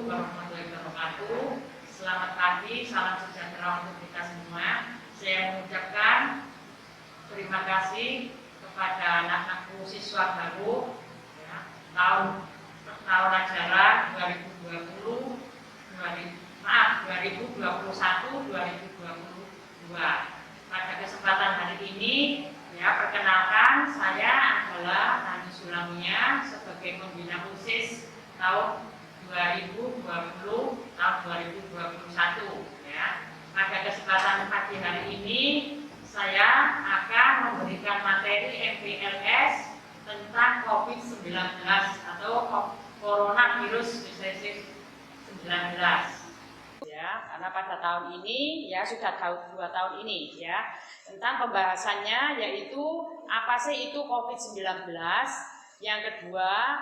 warahmatullahi wabarakatuh. Selamat pagi, salam sejahtera untuk kita semua. Saya mengucapkan terima kasih kepada anak-anakku siswa baru ya, tahun ajaran 2021-2022. Pada kesempatan hari ini, ya, perkenalkan, saya adalah Tani Sulamia sebagai pembina OSIS tahun 2020 tahun 2021. Ya. Pada kesempatan pagi hari ini, saya akan memberikan materi MPLS tentang COVID-19 atau Coronavirus Disease 19. Ya, karena pada tahun ini ya sudah 2 tahun ini ya tentang pembahasannya yaitu apa sih itu COVID-19, yang kedua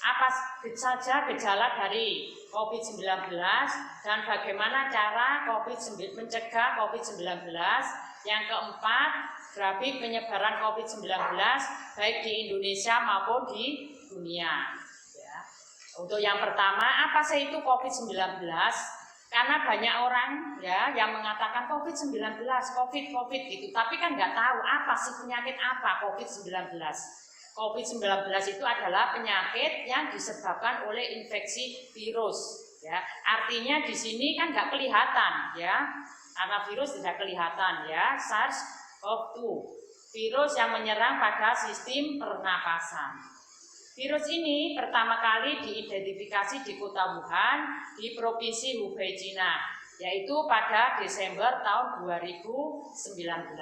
apa saja gejala dari COVID-19 dan bagaimana cara mencegah COVID-19, yang keempat grafik penyebaran COVID-19 baik di Indonesia maupun di dunia ya. Untuk yang pertama, apa sih itu COVID-19? Karena banyak orang ya yang mengatakan COVID-19, COVID gitu, tapi kan nggak tahu apa sih penyakit apa COVID-19. COVID-19 itu adalah penyakit yang disebabkan oleh infeksi virus. Ya, artinya di sini kan nggak kelihatan ya, karena virus tidak kelihatan ya. SARS-CoV-2, virus yang menyerang pada sistem pernapasan. Virus ini pertama kali diidentifikasi di kota Wuhan di Provinsi Hubei, Cina, yaitu pada Desember tahun 2019.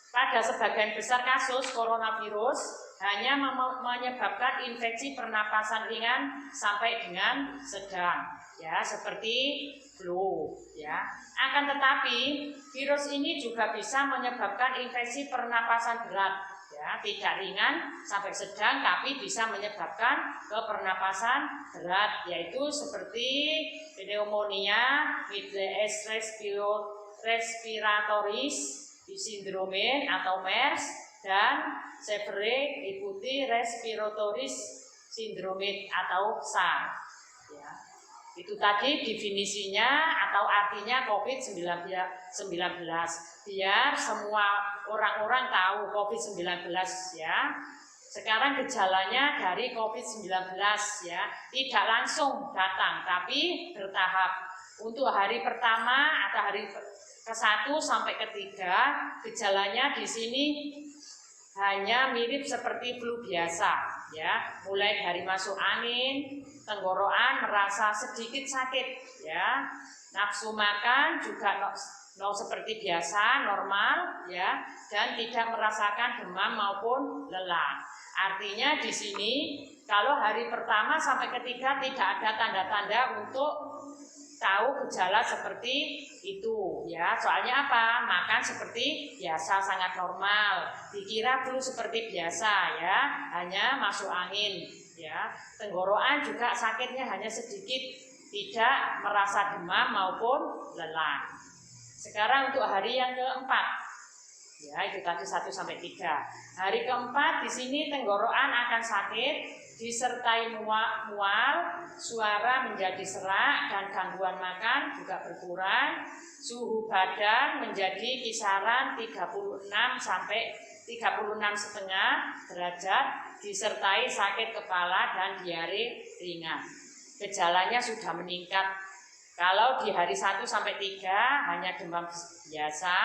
Pada sebagian besar kasus coronavirus hanya menyebabkan infeksi pernapasan ringan sampai dengan sedang, ya, seperti flu, ya. Akan tetapi virus ini juga bisa menyebabkan infeksi pernapasan berat, ya, tidak ringan sampai sedang, tapi bisa menyebabkan pernapasan berat, yaitu seperti pneumonia, Middle-East Respiratoris Syndrome atau MERS, dan Severe Acute Respiratory Syndrome atau SARS. Ya. Itu tadi definisinya atau artinya COVID-19. Biar semua orang-orang tahu COVID-19 ya. Sekarang gejalanya dari COVID-19 ya, tidak langsung datang tapi bertahap. Untuk hari pertama atau hari ke-1 sampai ke-3 gejalanya di sini hanya mirip seperti flu biasa ya, mulai dari masuk angin, tenggorokan merasa sedikit sakit ya, nafsu makan juga seperti biasa normal ya, dan tidak merasakan demam maupun lelah. Artinya di sini kalau hari pertama sampai ke-3 tidak ada tanda-tanda untuk tahu gejala seperti itu ya. Soalnya apa? Makan seperti biasa, sangat normal. Dikira flu seperti biasa ya, hanya masuk angin ya. Tenggorokan juga sakitnya hanya sedikit, tidak merasa demam maupun lelah. Sekarang untuk hari yang keempat. Ya, itu tadi 1 sampai 3. Hari keempat di sini tenggorokan akan sakit disertai mual, suara menjadi serak dan gangguan makan juga berkurang. Suhu badan menjadi kisaran 36 sampai 36,5 derajat disertai sakit kepala dan diare ringan. Gejalanya sudah meningkat. Kalau di hari 1 sampai 3 hanya demam biasa.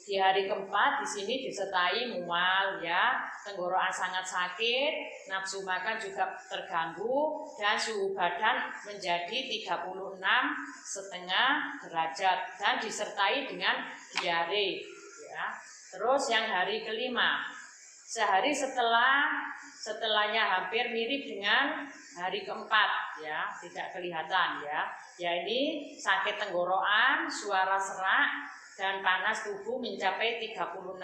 Di hari keempat di sini disertai mual ya, tenggorokan sangat sakit, nafsu makan juga terganggu, dan suhu badan menjadi 36,5 derajat dan disertai dengan diare ya. Terus yang hari kelima, sehari setelahnya hampir mirip dengan hari keempat ya, tidak kelihatan ya. Ya, ini sakit tenggorokan, suara serak dan panas tubuh mencapai 36,5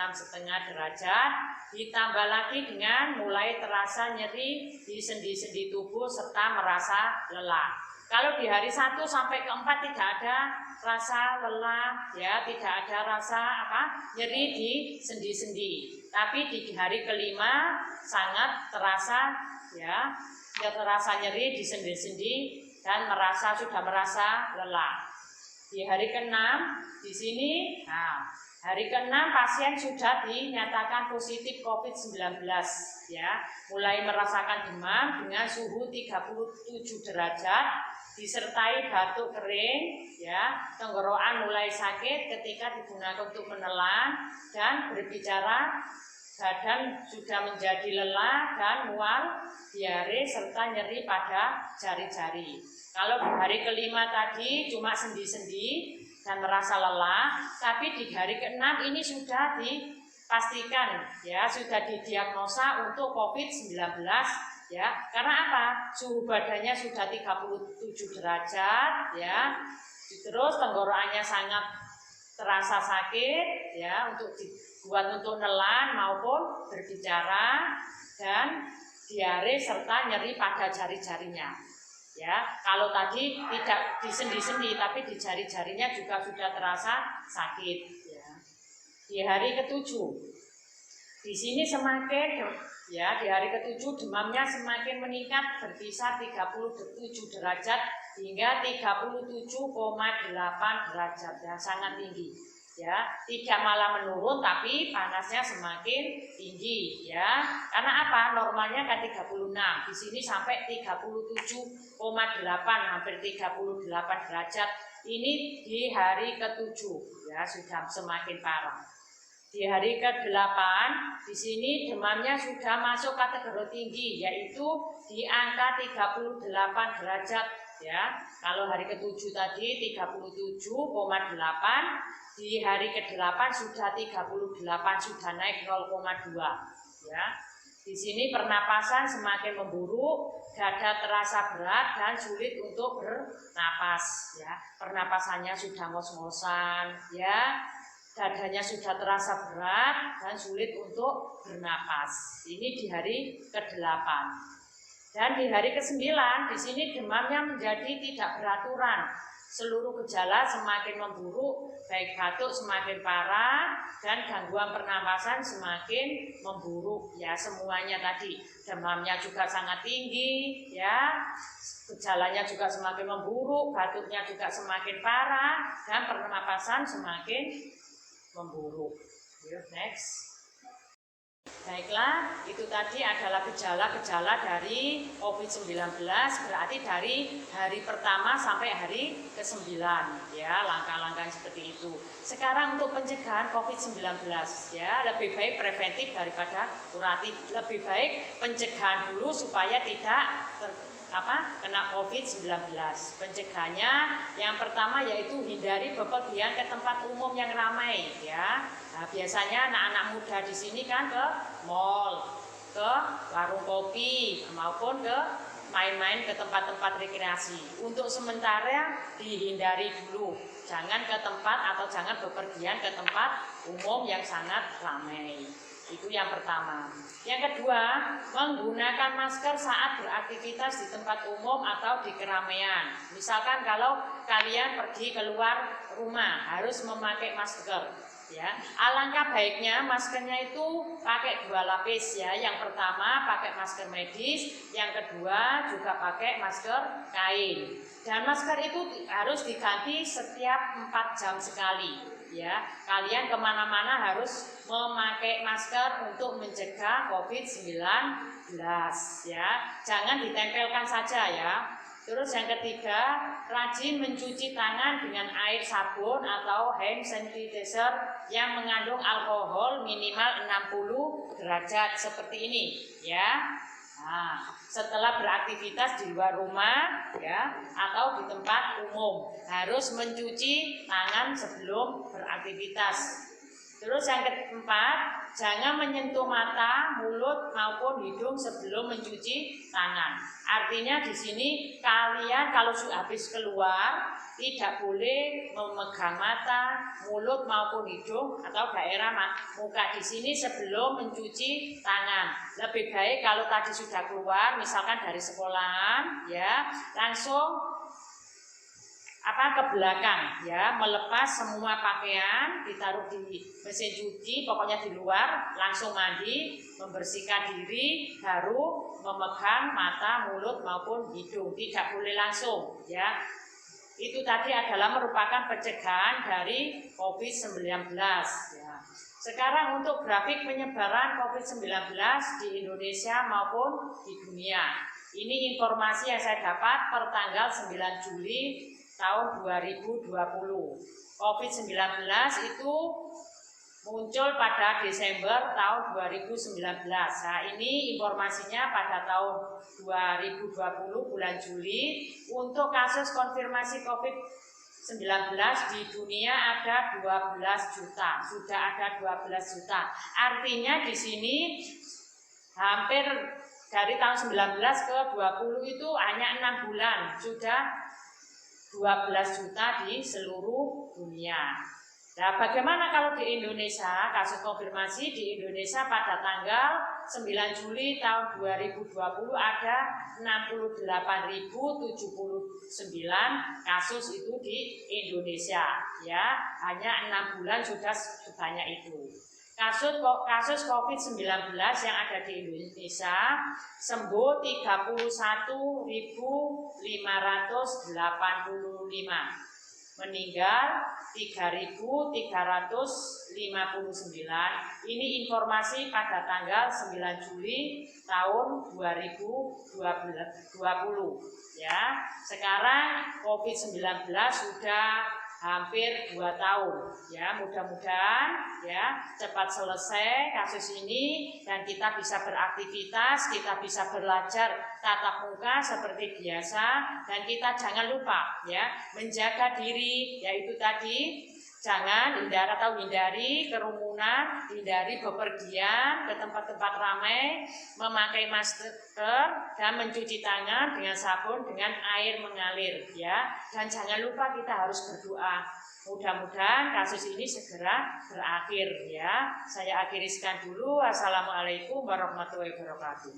derajat, ditambah lagi dengan mulai terasa nyeri di sendi-sendi tubuh serta merasa lelah. Kalau di hari 1 sampai ke-4 tidak ada rasa lelah ya, tidak ada rasa nyeri di sendi-sendi. Tapi di hari kelima sangat terasa ya, terasa nyeri di sendi-sendi dan sudah merasa lelah. Di hari ke-6 di sini, hari ke-6 pasien sudah dinyatakan positif COVID-19 ya, mulai merasakan demam dengan suhu 37 derajat disertai batuk kering ya, tenggorokan mulai sakit ketika digunakan untuk menelan dan berbicara, badan sudah menjadi lelah dan mual, diare serta nyeri pada jari-jari. Kalau di hari ke-5 tadi cuma sendi-sendi dan merasa lelah, tapi di hari ke-6 ini sudah dipastikan ya, sudah didiagnosa untuk COVID-19 ya. Karena apa? Suhu badannya sudah 37 derajat ya. Terus tenggorokannya sangat terasa sakit ya, dibuat untuk nelan maupun berbicara, dan diare serta nyeri pada jari-jarinya. Ya, kalau tadi tidak di sendi-sendi tapi di jari-jarinya juga sudah terasa sakit ya. Di hari ke-7 di sini semakin ya, di hari ke-7 demamnya semakin meningkat berkisar 37 derajat hingga 37,8 derajat ya, sangat tinggi ya, tidak malah menurun tapi panasnya semakin tinggi ya. Karena apa? Normalnya kan 36, di sini sampai 37,8, hampir 38 derajat. Ini di hari ke-7 ya, sudah semakin parah. Di hari ke-8 di sini demamnya sudah masuk kategori tinggi, yaitu di angka 38 derajat ya. Kalau hari ke-7 tadi 37,8, di hari ke-8 sudah 38, sudah naik 0,2 ya. Di sini pernapasan semakin memburuk, dada terasa berat dan sulit untuk bernapas ya. Pernapasannya sudah ngos-ngosan ya. Dadanya sudah terasa berat dan sulit untuk bernapas. Ini di hari ke-8. Dan di hari ke-9 di sini demamnya menjadi tidak beraturan. Seluruh gejala semakin memburuk, baik batuk semakin parah dan gangguan pernapasan semakin memburuk ya, semuanya tadi. Demamnya juga sangat tinggi ya. Gejalanya juga semakin memburuk, batuknya juga semakin parah dan pernapasan semakin memburuk. Next. Baiklah, itu tadi adalah gejala-gejala dari COVID-19, berarti dari hari pertama sampai hari ke-9 ya, langkah-langkah seperti itu. Sekarang untuk pencegahan COVID-19 ya, lebih baik preventif daripada kuratif. Lebih baik pencegahan dulu supaya tidak kena COVID-19. Pencegahannya yang pertama yaitu hindari bepergian ke tempat umum yang ramai ya. Nah, biasanya anak-anak muda di sini kan ke mall, ke warung kopi maupun ke main-main ke tempat-tempat rekreasi. Untuk sementara dihindari dulu. Jangan ke tempat atau jangan bepergian ke tempat umum yang sangat ramai. Itu yang pertama. Yang kedua, menggunakan masker saat beraktivitas di tempat umum atau di keramaian. Misalkan kalau kalian pergi keluar rumah harus memakai masker. Ya, alangkah baiknya maskernya itu pakai 2 lapis ya. Yang pertama pakai masker medis, yang kedua juga pakai masker kain. Dan masker itu harus diganti setiap 4 jam sekali. Ya, kalian kemana-mana harus memakai masker untuk mencegah COVID-19 ya. Jangan ditempelkan saja ya. Terus yang ketiga, rajin mencuci tangan dengan air sabun atau hand sanitizer yang mengandung alkohol minimal 60 derajat seperti ini ya. Nah, setelah beraktivitas di luar rumah ya atau di tempat umum harus mencuci tangan sebelum beraktivitas. Terus yang keempat, jangan menyentuh mata, mulut maupun hidung sebelum mencuci tangan. Artinya di sini kalian kalau sudah habis keluar tidak boleh memegang mata, mulut maupun hidung atau daerah muka di sini sebelum mencuci tangan. Lebih baik kalau tadi sudah keluar, misalkan dari sekolahan, ya langsung ke belakang ya, melepas semua pakaian, ditaruh di mesin cuci, pokoknya di luar, langsung mandi, membersihkan diri, baru memegang mata, mulut maupun hidung, tidak boleh langsung ya. Itu tadi adalah merupakan pencegahan dari COVID-19 ya. Sekarang untuk grafik penyebaran COVID-19 di Indonesia maupun di dunia. Ini informasi yang saya dapat per tanggal 9 Juli tahun 2020. COVID-19 itu muncul pada Desember tahun 2019. Nah, ini informasinya pada tahun 2020 bulan Juli. Untuk kasus konfirmasi COVID-19 di dunia ada 12 juta. Sudah ada 12 juta. Artinya di sini hampir dari tahun 19 ke 20 itu hanya 6 bulan sudah 12 juta di seluruh dunia. Nah, bagaimana kalau di Indonesia? Kasus konfirmasi di Indonesia pada tanggal 9 Juli tahun 2020 ada 68.079 kasus itu di Indonesia ya. Hanya 6 bulan sudah sebanyak itu. Kasus COVID-19 yang ada di Indonesia sembuh 31.585, meninggal 3.359. Ini informasi pada tanggal 9 Juli tahun 2020 ya. Sekarang COVID-19 sudah hampir 2 tahun ya, mudah-mudahan ya cepat selesai kasus ini dan kita bisa beraktivitas, kita bisa belajar tatap muka seperti biasa, dan kita jangan lupa ya menjaga diri, yaitu tadi jangan hindari kerumunan, hindari bepergian ke tempat-tempat ramai, memakai masker dan mencuci tangan dengan sabun dengan air mengalir ya. Dan jangan lupa kita harus berdoa. Mudah-mudahan kasus ini segera berakhir ya. Saya akhiri sekian dulu. Wassalamualaikum warahmatullahi wabarakatuh.